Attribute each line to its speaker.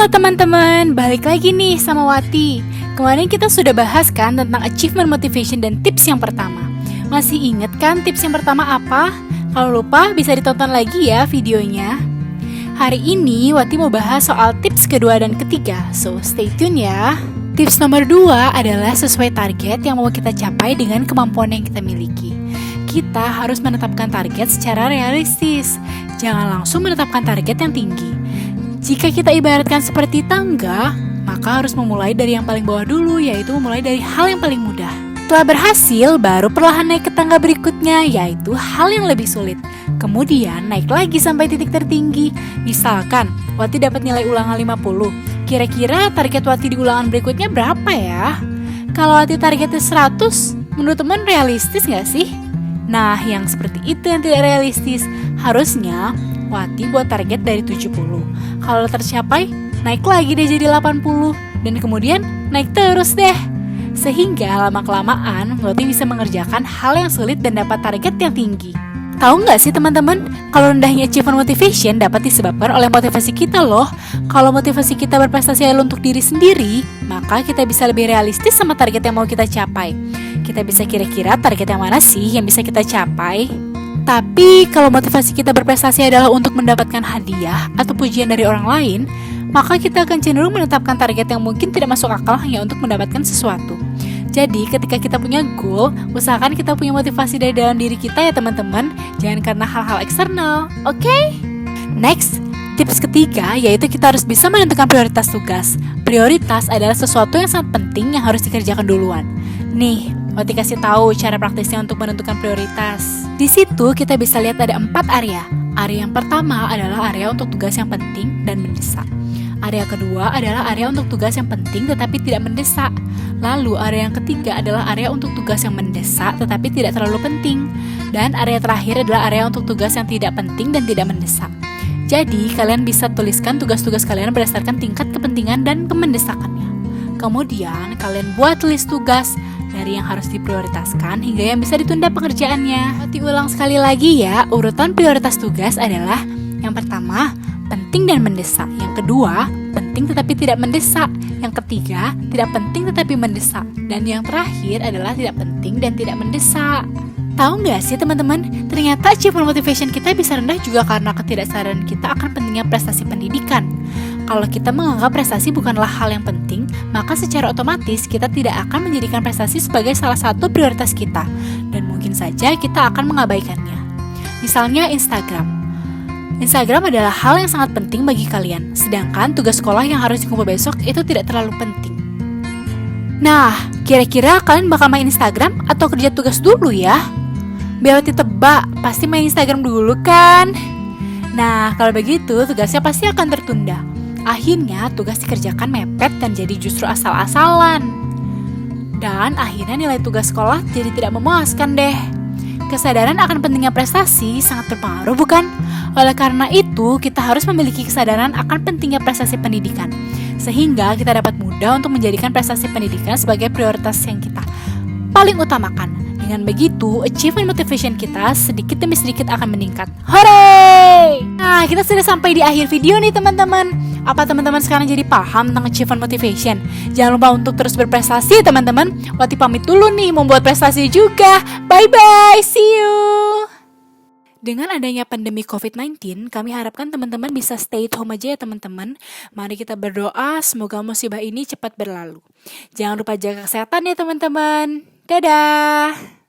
Speaker 1: Halo teman-teman, balik lagi nih sama Wati. Kemarin kita sudah bahas kan tentang achievement motivation dan tips yang pertama. Masih inget kan tips yang pertama apa? Kalau lupa bisa ditonton lagi ya videonya. Hari ini Wati mau bahas soal tips kedua dan ketiga, so stay tune ya. Tips nomor 2 adalah sesuai target yang mau kita capai dengan kemampuan yang kita miliki. Kita harus menetapkan target secara realistis. Jangan langsung menetapkan target yang tinggi. Jika kita ibaratkan seperti tangga, maka harus memulai dari yang paling bawah dulu, yaitu memulai dari hal yang paling mudah. Setelah berhasil, baru perlahan naik ke tangga berikutnya, yaitu hal yang lebih sulit. Kemudian naik lagi sampai titik tertinggi. Misalkan, Wati dapat nilai ulangan 50. Kira-kira target Wati di ulangan berikutnya berapa ya? Kalau Wati targetnya 100, menurut teman realistis nggak sih? Nah, yang seperti itu yang tidak realistis. Harusnya Wati buat target dari 70. Kalau tercapai, naik lagi deh jadi 80. Dan kemudian naik terus deh. Sehingga lama-kelamaan Wati bisa mengerjakan hal yang sulit dan dapat target yang tinggi. Tahu nggak sih teman-teman, kalau rendahnya achievement motivation dapat disebabkan oleh motivasi kita loh. Kalau motivasi kita berprestasi adalah untuk diri sendiri, maka kita bisa lebih realistis sama target yang mau kita capai. Kita bisa kira-kira target yang mana sih yang bisa kita capai. Tapi kalau motivasi kita berprestasi adalah untuk mendapatkan hadiah atau pujian dari orang lain, maka kita akan cenderung menetapkan target yang mungkin tidak masuk akal hanya untuk mendapatkan sesuatu. Jadi ketika kita punya goal, usahakan kita punya motivasi dari dalam diri kita ya teman-teman, jangan karena hal-hal eksternal, oke? Next, tips ketiga yaitu kita harus bisa menentukan prioritas tugas. Prioritas adalah sesuatu yang sangat penting yang harus dikerjakan duluan. Nih, Wati kasih tahu cara praktisnya untuk menentukan prioritas. Di situ kita bisa lihat ada 4 area. Area yang pertama adalah area untuk tugas yang penting dan mendesak. Area kedua adalah area untuk tugas yang penting tetapi tidak mendesak. Lalu area yang ketiga adalah area untuk tugas yang mendesak tetapi tidak terlalu penting. Dan area terakhir adalah area untuk tugas yang tidak penting dan tidak mendesak. Jadi kalian bisa tuliskan tugas-tugas kalian berdasarkan tingkat kepentingan dan kemendesakannya. Kemudian kalian buat list tugas dari yang harus diprioritaskan hingga yang bisa ditunda pengerjaannya. Diulang sekali lagi ya, urutan prioritas tugas adalah yang pertama, penting dan mendesak. Yang kedua, penting tetapi tidak mendesak. Yang ketiga, tidak penting tetapi mendesak. Dan yang terakhir adalah tidak penting dan tidak mendesak. Tahu nggak sih teman-teman, ternyata achievement motivation kita bisa rendah juga karena ketidaksadaran kita akan pentingnya prestasi pendidikan. Kalau kita menganggap prestasi bukanlah hal yang penting, maka secara otomatis kita tidak akan menjadikan prestasi sebagai salah satu prioritas kita. Dan mungkin saja kita akan mengabaikannya. Misalnya Instagram. Instagram adalah hal yang sangat penting bagi kalian, sedangkan tugas sekolah yang harus dikumpul besok itu tidak terlalu penting. Nah, kira-kira kalian bakal main Instagram atau kerja tugas dulu ya? Biar Wati tebak, pasti main Instagram dulu kan? Nah, kalau begitu tugasnya pasti akan tertunda. Akhirnya tugas dikerjakan mepet dan jadi justru asal-asalan. Dan akhirnya nilai tugas sekolah jadi tidak memuaskan deh. Kesadaran akan pentingnya prestasi sangat berpengaruh bukan? Oleh karena itu, kita harus memiliki kesadaran akan pentingnya prestasi pendidikan. Sehingga kita dapat mudah untuk menjadikan prestasi pendidikan sebagai prioritas yang kita paling utamakan. Dengan begitu, achievement motivation kita sedikit demi sedikit akan meningkat. Hore! Nah, kita sudah sampai di akhir video nih teman-teman. Apa teman-teman sekarang jadi paham tentang achievement motivation? Jangan lupa untuk terus berprestasi teman-teman. Wati pamit dulu nih, membuat prestasi juga. Bye-bye, see you! Dengan adanya pandemi COVID-19, kami harapkan teman-teman bisa stay at home aja ya teman-teman. Mari kita berdoa, semoga musibah ini cepat berlalu. Jangan lupa jaga kesehatan ya teman-teman. Dadah!